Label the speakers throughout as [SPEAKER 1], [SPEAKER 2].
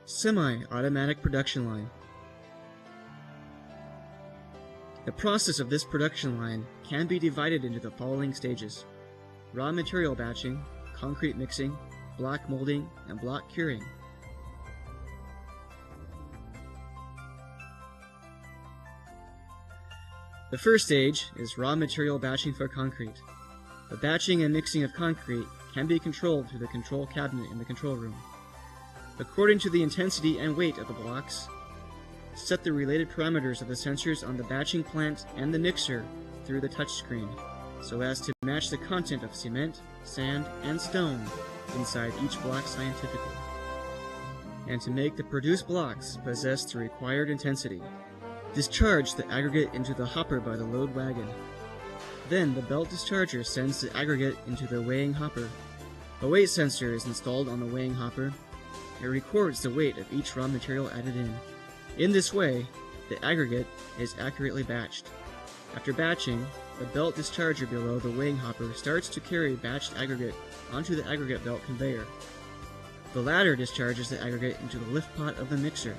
[SPEAKER 1] Semi-automatic production line. The process of this production line can be divided into the following stages: raw material batching, concrete mixing, block molding, and block curing. The first stage is raw material batching for concrete. The batching and mixing of concrete can be controlled through the control cabinet in the control room. According to the intensity and weight of the blocks, set the related parameters of the sensors on the batching plant and the mixer through the touchscreen, so as to match the content of cement, sand, and stone inside each block scientifically, and to make the produced blocks possess the required intensity. Discharge the aggregate into the hopper by the load wagon. Then the belt discharger sends the aggregate into the weighing hopper. A weight sensor is installed on the weighing hopper. It records the weight of each raw material added in. In this way, the aggregate is accurately batched. After batching, the belt discharger below the weighing hopper starts to carry batched aggregate onto the aggregate belt conveyor. The latter discharges the aggregate into the lift pot of the mixer.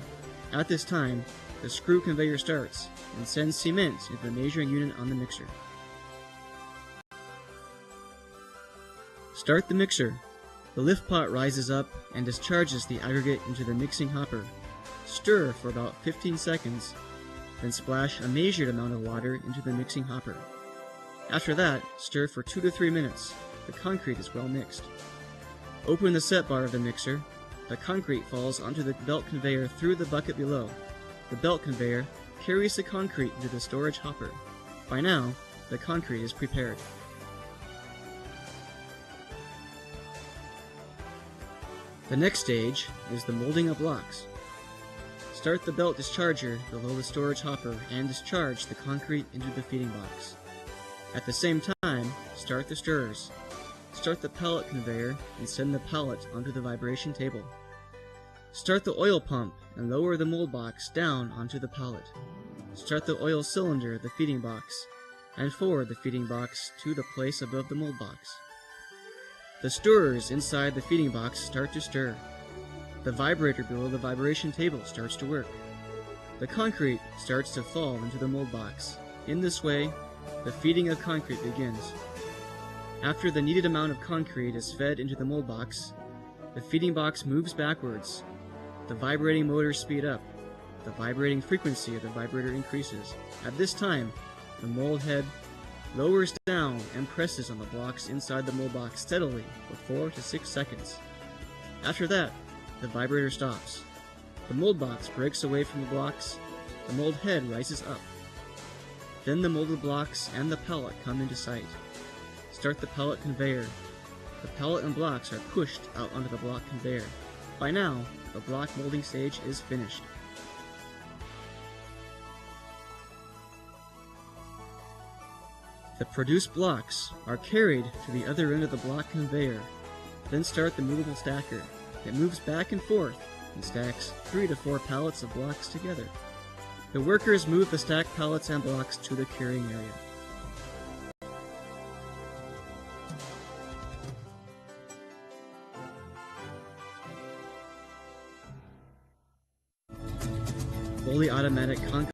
[SPEAKER 1] At this time, the screw conveyor starts and sends cement into the measuring unit on the mixer. Start the mixer. The lift pot rises up and discharges the aggregate into the mixing hopper. Stir for about 15 seconds, then splash a measured amount of water into the mixing hopper. After that, stir for 2 to 3 minutes. The concrete is well mixed. Open the set bar of the mixer. The concrete falls onto the belt conveyor through the bucket below. The belt conveyor carries the concrete into the storage hopper. By now, the concrete is prepared. The next stage is the molding of blocks. Start the belt discharger below the storage hopper and discharge the concrete into the feeding box. At the same time, start the stirrers. Start the pallet conveyor and send the pallet onto the vibration table. Start the oil pump and lower the mold box down onto the pallet. Start the oil cylinder, the feeding box, and forward the feeding box to the place above the mold box. The stirrers inside the feeding box start to stir. The vibrator below the vibration table starts to work. The concrete starts to fall into the mold box. In this way, the feeding of concrete begins. After the needed amount of concrete is fed into the mold box, the feeding box moves backwards. The vibrating motors speed up. The vibrating frequency of the vibrator increases. At this time, the mold head lowers down and presses on the blocks inside the mold box steadily for 4 to 6 seconds. After that, the vibrator stops. The mold box breaks away from the blocks. The mold head rises up. Then the molded blocks and the pallet come into sight. Start the pallet conveyor. The pallet and blocks are pushed out onto the block conveyor. By now, the block molding stage is finished. The produced blocks are carried to the other end of the block conveyor. Then start the movable stacker. It moves back and forth and stacks 3 to 4 pallets of blocks together. The workers move the stacked pallets and blocks to the curing area. Fully automatic concrete